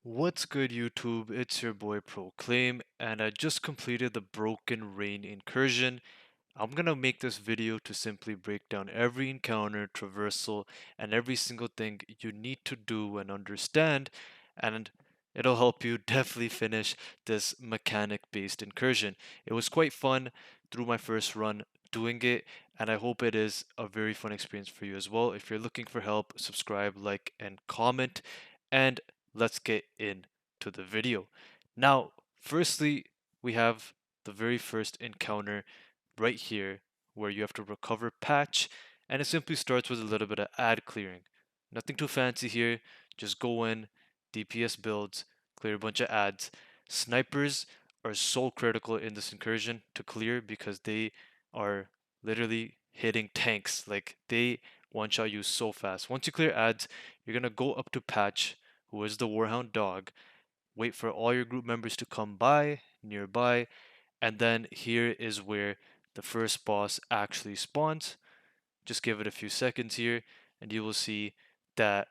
What's good, YouTube? It's your boy Proclaim, and I just completed the Broken Rain Incursion. I'm gonna make this video to simply break down every encounter, traversal, and every single thing you need to do and understand, and it'll help you definitely finish this mechanic-based incursion. It was quite fun through my first run doing it, and I hope it is a very fun experience for you as well. If you're looking for help, subscribe, like, and comment, and let's get into the video. Now, firstly, we have the very first encounter right here where you have to recover patch, and it simply starts with a little bit of ad clearing. Nothing too fancy here, just go in, DPS builds, clear a bunch of ads. Snipers are so critical in this incursion to clear because they are literally hitting tanks. Like they one shot you so fast. Once you clear ads, you're gonna go up to Patch, who is the Warhound dog, wait for all your group members to come by nearby, and then here is where the first boss actually spawns. Just give it a few seconds here, and you will see that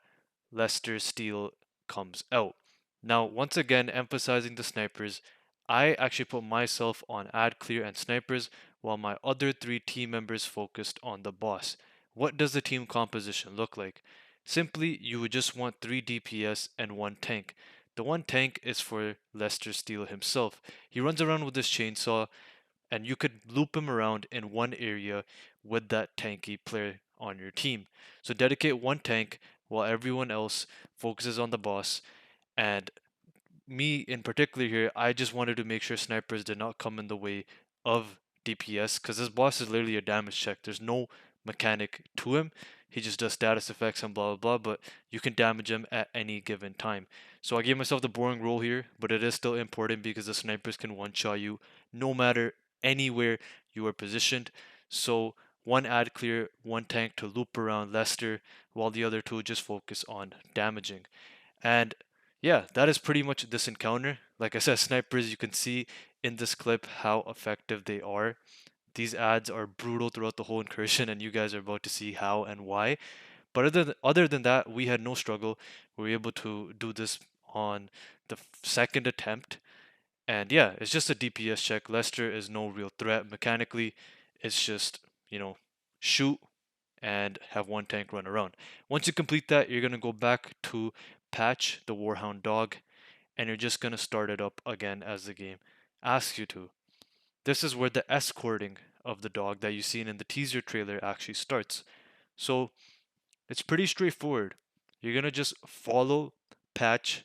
Lester Steele comes out. Now, once again, emphasizing the snipers, I actually put myself on ad clear and snipers while my other three team members focused on the boss. What does the team composition look like? Simply, you would just want 3 DPS and 1 tank. The 1 tank is for Lester Steele himself. He runs around with this chainsaw, and you could loop him around in one area with that tanky player on your team. So dedicate 1 tank while everyone else focuses on the boss. And me in particular here, I just wanted to make sure snipers did not come in the way of DPS because this boss is literally a damage check. There's no mechanic to him. He just does status effects and blah blah blah, but you can damage him at any given time. So I gave myself the boring role here, but it is still important because the snipers can one-shot you no matter anywhere you are positioned. So 1 ad clear, 1 tank to loop around Lester, while the other 2 just focus on damaging. And yeah, that is pretty much this encounter. Like I said, snipers, you can see in this clip how effective they are. These ads are brutal throughout the whole incursion, and you guys are about to see how and why. But other than that, we had no struggle. We were able to do this on the second attempt. And yeah, it's just a DPS check. Lester is no real threat mechanically. It's just, shoot and have 1 tank run around. Once you complete that, you're going to go back to patch the Warhound dog, and you're just going to start it up again as the game asks you to. This is where the escorting of the dog that you've seen in the teaser trailer actually starts. So it's pretty straightforward. You're going to just follow patch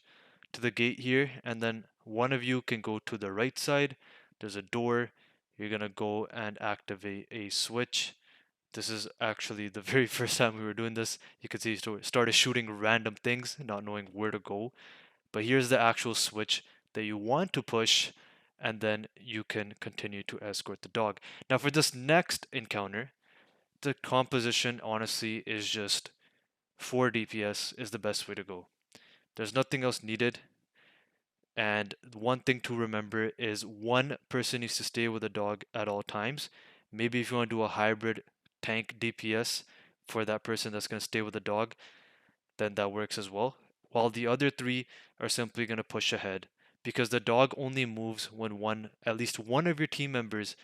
to the gate here, and then one of you can go to the right side. There's a door. You're going to go and activate a switch. This is actually the very first time we were doing this. You could see he started shooting random things, not knowing where to go. But here's the actual switch that you want to push, and then you can continue to escort the dog. Now, for this next encounter, the composition honestly is just 4 DPS is the best way to go. There's nothing else needed. And one thing to remember is one person needs to stay with the dog at all times. Maybe if you want to do a hybrid tank DPS for that person that's going to stay with the dog, then that works as well. While the other 3 are simply going to push ahead because the dog only moves when at least one of your team members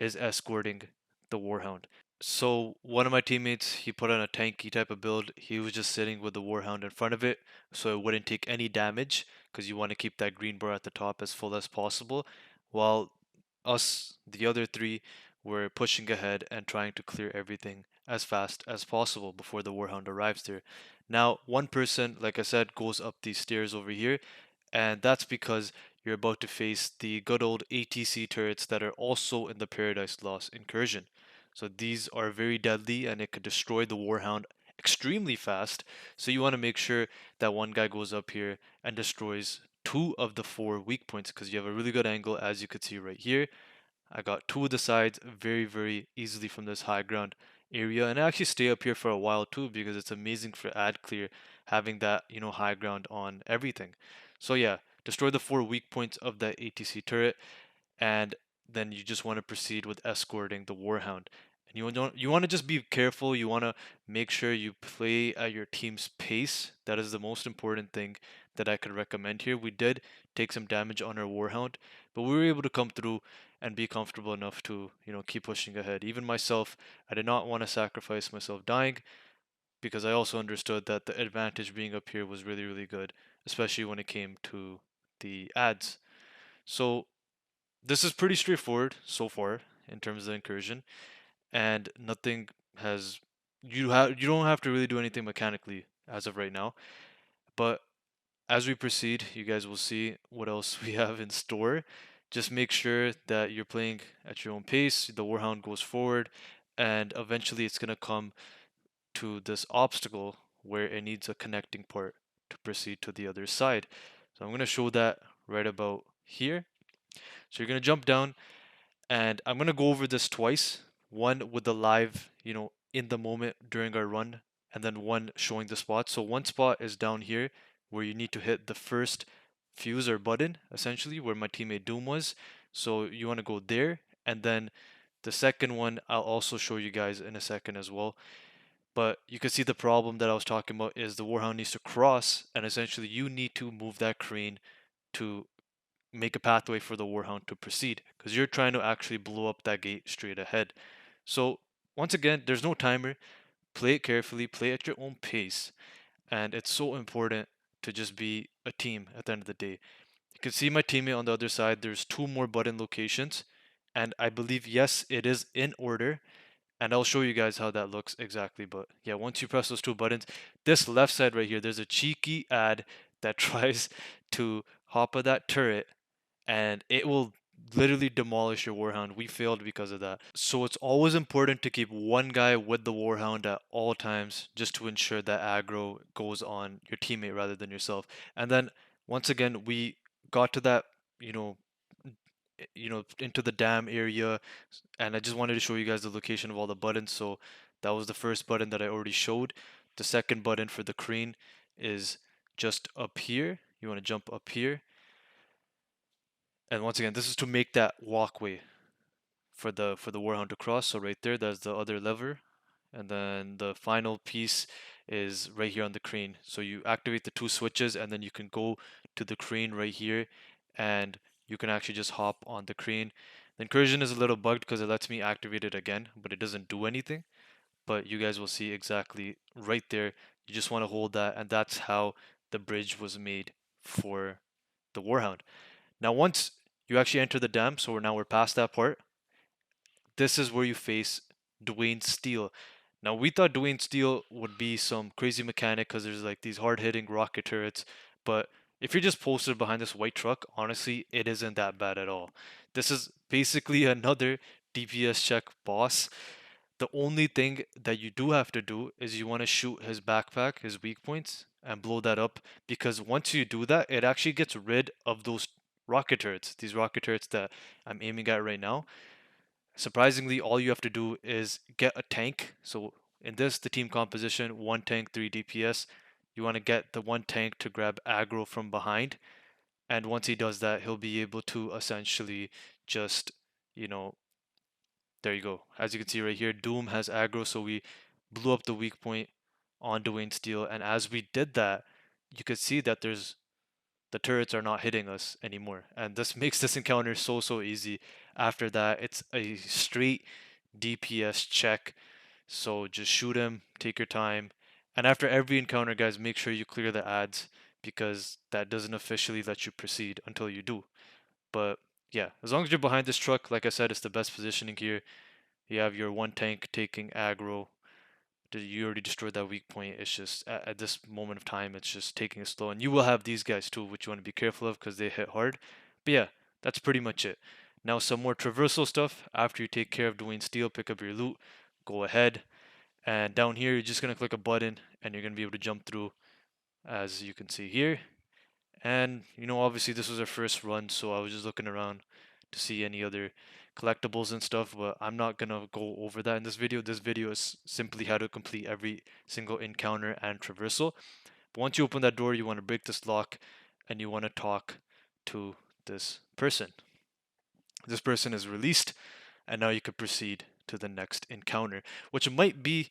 is escorting the Warhound. So one of my teammates, he put on a tanky type of build. He was just sitting with the Warhound in front of it, so it wouldn't take any damage because you want to keep that green bar at the top as full as possible. While us, the other 3, were pushing ahead and trying to clear everything as fast as possible before the Warhound arrives there. Now, one person, like I said, goes up these stairs over here, and that's because you're about to face the good old ATC turrets that are also in the Paradise Lost incursion. So these are very deadly and it could destroy the Warhound extremely fast. So you want to make sure that one guy goes up here and destroys 2 of the 4 weak points because you have a really good angle, as you could see right here. I got 2 of the sides very, very easily from this high ground area, and I actually stay up here for a while too because it's amazing for ad clear having that, high ground on everything. So yeah, destroy the 4 weak points of that ATC turret, and then you just want to proceed with escorting the Warhound. And you want to just be careful. You want to make sure you play at your team's pace. That is the most important thing. that I could recommend here. We did take some damage on our Warhound, but we were able to come through and be comfortable enough to, keep pushing ahead. Even myself, I did not want to sacrifice myself dying because I also understood that the advantage being up here was really, really good, especially when it came to the ads. So this is pretty straightforward so far in terms of the incursion, and nothing has you don't have to really do anything mechanically as of right now. But as we proceed, you guys will see what else we have in store. Just make sure that you're playing at your own pace. The Warhound goes forward, and eventually it's gonna come to this obstacle where it needs a connecting part to proceed to the other side. So I'm gonna show that right about here. So you're gonna jump down, and I'm gonna go over this twice. One with the live, in the moment during our run, and then one showing the spot. So one spot is down here where you need to hit the first fuse or button, essentially, where my teammate Doom was. So you want to go there, and then the second one I'll also show you guys in a second as well. But you can see the problem that I was talking about is the Warhound needs to cross, and essentially you need to move that crane to make a pathway for the Warhound to proceed because you're trying to actually blow up that gate straight ahead. So once again, there's no timer. Play it carefully, play at your own pace, and it's so important to just be a team at the end of the day. You can see my teammate on the other side. There's two more button locations, and I believe yes, it is in order. And I'll show you guys how that looks exactly. But yeah, once you press those two buttons, this left side right here, there's a cheeky ad that tries to hop of that turret and it will literally demolish your Warhound. We failed because of that. So it's always important to keep one guy with the Warhound at all times just to ensure that aggro goes on your teammate rather than yourself. And then once again, we got to that, you know, into the dam area, and I just wanted to show you guys the location of all the buttons. So that was the first button that I already showed. The second button for the crane is just up here. You want to jump up here. And once again, this is to make that walkway for the Warhound to cross. So right there, that's the other lever. And then the final piece is right here on the crane. So you activate the two switches and then you can go to the crane right here and you can actually just hop on the crane. The incursion is a little bugged because it lets me activate it again, but it doesn't do anything. But you guys will see exactly right there. You just want to hold that, and that's how the bridge was made for the Warhound. Now, once you actually enter the dam, so we're past that part, this is where you face Dwayne Steele. Now, we thought Dwayne Steele would be some crazy mechanic because there's like these hard hitting rocket turrets, but if you're just posted behind this white truck, honestly, it isn't that bad at all. This is basically another DPS check boss. The only thing that you do have to do is you want to shoot his backpack, his weak points, and blow that up because once you do that, it actually gets rid of those rocket turrets, these rocket turrets that I'm aiming at right now. Surprisingly, all you have to do is get a tank. So in this, the team composition, one tank, 3 DPS. You want to get the one tank to grab aggro from behind. And once he does that, he'll be able to essentially just, you know, there you go. As you can see right here, Doom has aggro, so we blew up the weak point on Dwayne Steele. And as we did that, you could see that the turrets are not hitting us anymore. And this makes this encounter so easy. After that, it's a straight DPS check. So just shoot him, take your time. And after every encounter, guys, make sure you clear the ads because that doesn't officially let you proceed until you do. But yeah, as long as you're behind this truck, like I said, it's the best positioning here. You have your one tank taking aggro. You already destroyed that weak point. It's just at this moment of time, it's just taking it slow. And you will have these guys too, which you want to be careful of because they hit hard. But yeah, that's pretty much it. Now some more traversal stuff. After you take care of Dwayne Steele, pick up your loot, go ahead. And down here, you're just gonna click a button, and you're gonna be able to jump through, as you can see here. And obviously this was our first run, so I was just looking around to see any other collectibles and stuff, but I'm not gonna go over that in this video. This video is simply how to complete every single encounter and traversal. But once you open that door, you want to break this lock and you want to talk to this person. This person is released, and now you can proceed to the next encounter, which might be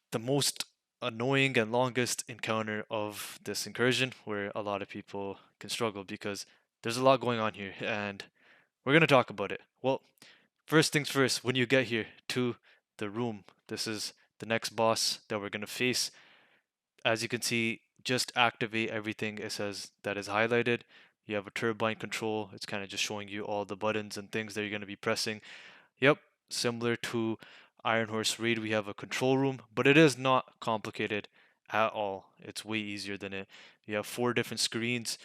the most annoying and longest encounter of this incursion where a lot of people can struggle because there's a lot going on here and we're going to talk about it. Well, first things first, when you get here to the room, this is the next boss that we're going to face. As you can see, just activate everything it says that is highlighted. You have a turbine control. It's kind of just showing you all the buttons and things that you're going to be pressing. Yep, similar to Iron Horse Raid, we have a control room, but it is not complicated at all. It's way easier than it. You have 4 different screens,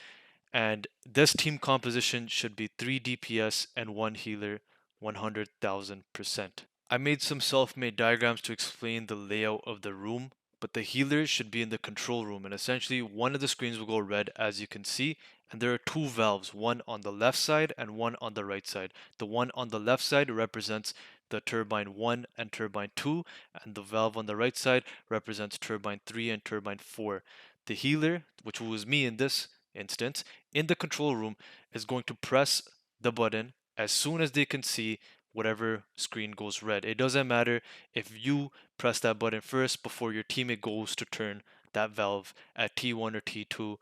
and this team composition should be 3 DPS and 1 healer 100,000%. I made some self-made diagrams to explain the layout of the room, but the healer should be in the control room, and essentially one of the screens will go red as you can see, and there are 2 valves, one on the left side and one on the right side. The one on the left side represents the turbine 1 and turbine 2, and the valve on the right side represents turbine 3 and turbine 4. The healer, which was me in this instance, in the control room is going to press the button as soon as they can see whatever screen goes red. It doesn't matter if you press that button first before your teammate goes to turn that valve at T1 or T2,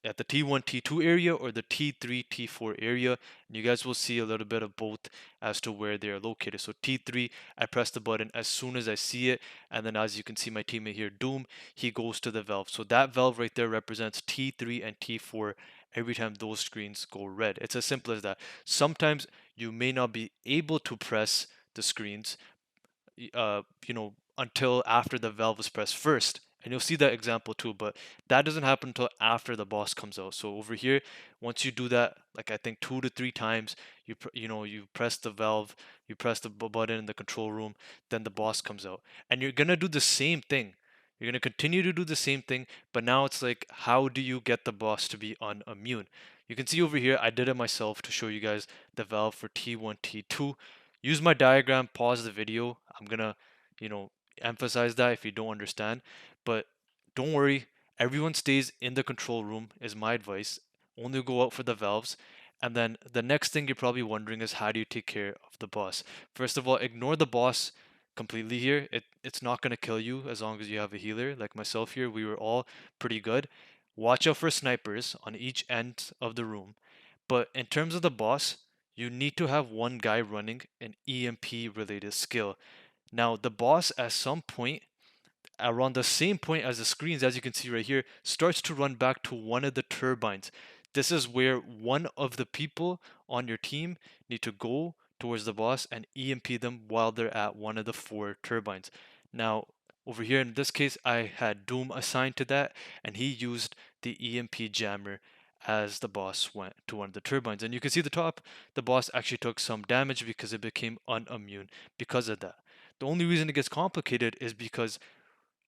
at the T1, T2 area or the T3, T4 area. And you guys will see a little bit of both as to where they are located. So T3, I press the button as soon as I see it. And then as you can see my teammate here, Doom, he goes to the valve. So that valve right there represents T3 and T4 every time those screens go red. It's as simple as that. Sometimes you may not be able to press the screens, until after the valve is pressed first. And you'll see that example too, but that doesn't happen until after the boss comes out. So over here, once you do that, like I think 2 to 3 times, you press the valve, you press the button in the control room, then the boss comes out, and you're gonna do the same thing. You're gonna continue to do the same thing, but now it's like, how do you get the boss to be unimmune? You can see over here, I did it myself to show you guys the valve for T1, T2. Use my diagram, pause the video. I'm gonna, you know, emphasize that if you don't understand. But don't worry, everyone stays in the control room, is my advice. Only go out for the valves. And then the next thing you're probably wondering is how do you take care of the boss? First of all, ignore the boss completely here. It's not gonna kill you as long as you have a healer. Like myself here, we were all pretty good. Watch out for snipers on each end of the room. But in terms of the boss, you need to have one guy running an EMP related skill. Now, the boss at some point, around the same point as the screens, as you can see right here, starts to run back to one of the turbines. This is where one of the people on your team need to go towards the boss and EMP them while they're at one of the 4 turbines. Now, over here in this case, I had Doom assigned to that, and he used the EMP jammer as the boss went to one of the turbines. And you can see the top, the boss actually took some damage because it became unimmune because of that. The only reason it gets complicated is because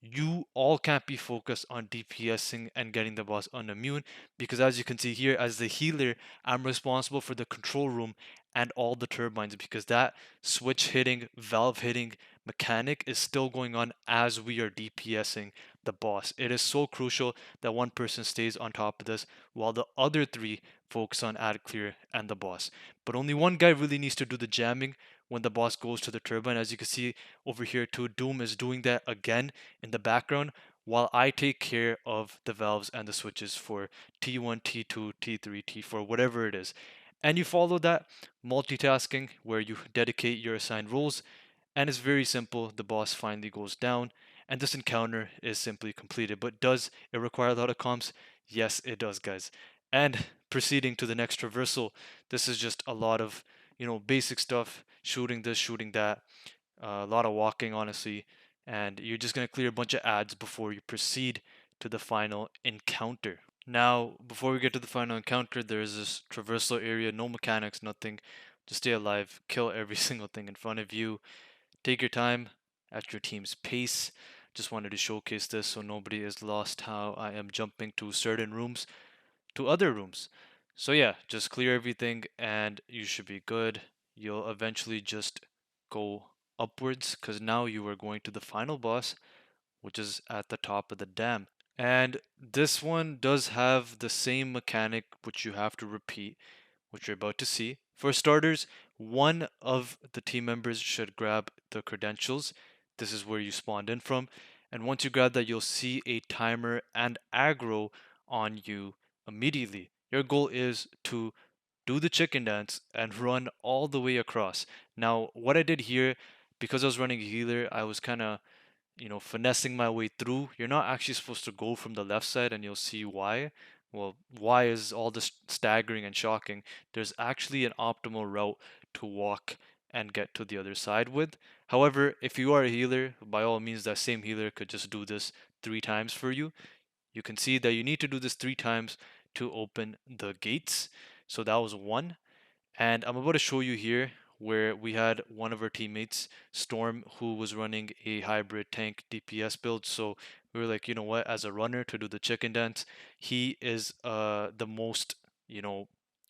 you all can't be focused on DPSing and getting the boss unimmune, because as you can see here, as the healer, I'm responsible for the control room and all the turbines, because that switch hitting, valve hitting mechanic is still going on as we are DPSing the boss. It is so crucial that one person stays on top of this while the other 3 focus on ad clear and the boss. But only one guy really needs to do the jamming when the boss goes to the turbine. As you can see over here too, Doom is doing that again in the background while I take care of the valves and the switches for T1, T2, T3, T4, whatever it is. And you follow that multitasking where you dedicate your assigned roles, and it's very simple. The boss finally goes down, and this encounter is simply completed. But does it require a lot of comps? Yes, it does, guys. And proceeding to the next traversal, this is just a lot of basic stuff, shooting this, shooting that, a lot of walking, honestly, and you're just going to clear a bunch of ads before you proceed to the final encounter. Now, before we get to the final encounter, there's this traversal area, no mechanics, nothing. Just stay alive, kill every single thing in front of you. Take your time at your team's pace. Just wanted to showcase this so nobody is lost how I am jumping to certain rooms to other rooms. So yeah, just clear everything and you should be good. You'll eventually just go upwards because now you are going to the final boss, which is at the top of the dam. And this one does have the same mechanic which you have to repeat, which you're about to see. For starters, one of the team members should grab the credentials. This is where you spawned in from. And once you grab that, you'll see a timer and aggro on you immediately. Your goal is to do the chicken dance and run all the way across. Now, what I did here, because I was running a healer, I was kind of, finessing my way through. You're not actually supposed to go from the left side, and you'll see why. Well, why is all this staggering and shocking? There's actually an optimal route to walk and get to the other side with. However, if you are a healer, by all means, that same healer could just do this 3 times for you. You can see that you need to do this 3 times to open the gates. So that was one. And I'm about to show you here where we had one of our teammates, Storm, who was running a hybrid tank DPS build. So we were like, you know what, as a runner to do the chicken dance, he is the most,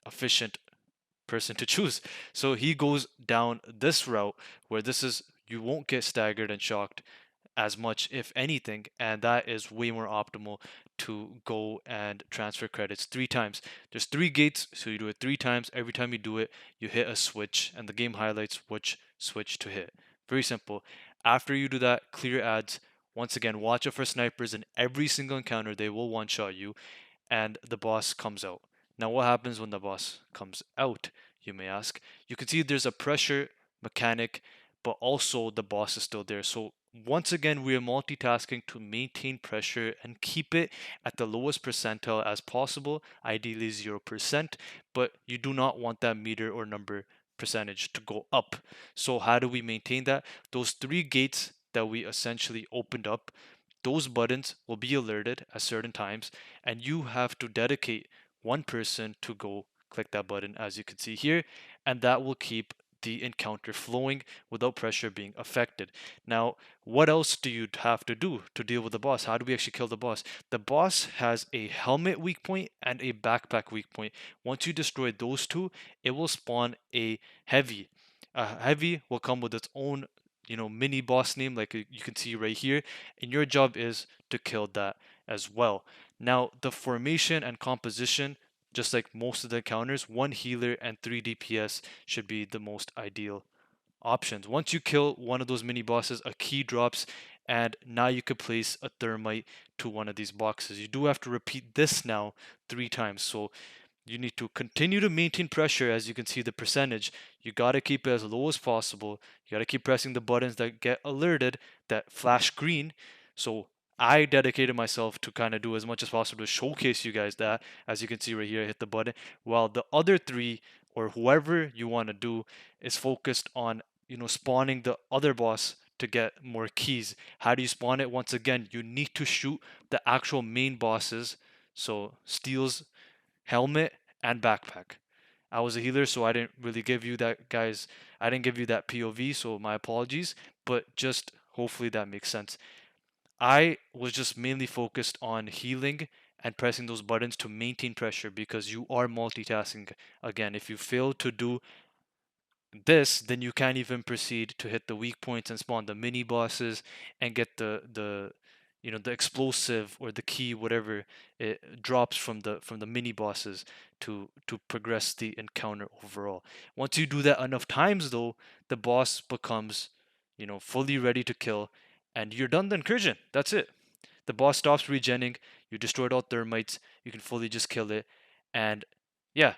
efficient person to choose. So he goes down this route where this is, you won't get staggered and shocked as much, if anything, and that is way more optimal to go and transfer credits 3 times. There's 3 gates, so you do it 3 times. Every time you do it, you hit a switch, and the game highlights which switch to hit. Very simple. After you do that, clear ads. Once again, watch out for snipers in every single encounter. They will one-shot you, and the boss comes out. Now, what happens when the boss comes out, you may ask? You can see there's a pressure mechanic, but also the boss is still there. So once again, we are multitasking to maintain pressure and keep it at the lowest percentile as possible, ideally 0%, but you do not want that meter or number percentage to go up. So how do we maintain that? Those 3 gates that we essentially opened up, those buttons will be alerted at certain times, and you have to dedicate one person to go click that button, as you can see here, and that will keep the encounter flowing without pressure being affected. Now, what else do you have to do to deal with the boss? How do we actually kill the boss? The boss has a helmet weak point and a backpack weak point. Once you destroy those two, it will spawn a heavy. A heavy will come with its own, mini boss name, like you can see right here, and your job is to kill that as well. Now, the formation and composition, just like most of the encounters, 1 healer and 3 DPS should be the most ideal options. Once you kill one of those mini bosses, a key drops, and now you could place a thermite to one of these boxes. You do have to repeat this now 3 times. So you need to continue to maintain pressure. As you can see, the percentage, you got to keep it as low as possible. You got to keep pressing the buttons that get alerted, that flash green. So I dedicated myself to kind of do as much as possible to showcase you guys that. As you can see right here, I hit the button, while the other 3, or whoever you want to do, is focused on, spawning the other boss to get more keys. How do you spawn it? Once again, you need to shoot the actual main bosses. So steals helmet and backpack. I was a healer, so I didn't really give you that, guys. I didn't give you that POV, so my apologies. But just hopefully that makes sense. I was just mainly focused on healing and pressing those buttons to maintain pressure, because you are multitasking. Again, if you fail to do this, then you can't even proceed to hit the weak points and spawn the mini bosses and get the explosive or the key, whatever it drops from the mini bosses to progress the encounter overall. Once you do that enough times, though, the boss becomes, fully ready to kill, and you're done the incursion. That's it. The boss stops regenning. You destroyed all thermites. You can fully just kill it, and yeah,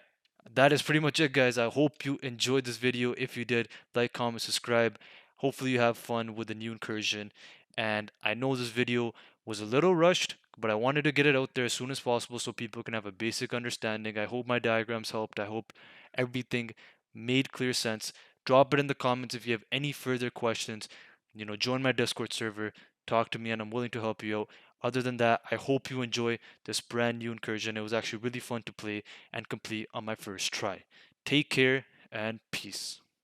that is pretty much it, guys. I hope you enjoyed this video. If you did, like, comment, subscribe. Hopefully you have fun with the new incursion. And I know this video was a little rushed, but I wanted to get it out there as soon as possible so people can have a basic understanding. I hope my diagrams helped. I hope everything made clear sense. Drop it in the comments if you have any further questions. Join my Discord server, talk to me, and I'm willing to help you out. Other than that, I hope you enjoy this brand new incursion. It was actually really fun to play and complete on my first try. Take care and peace.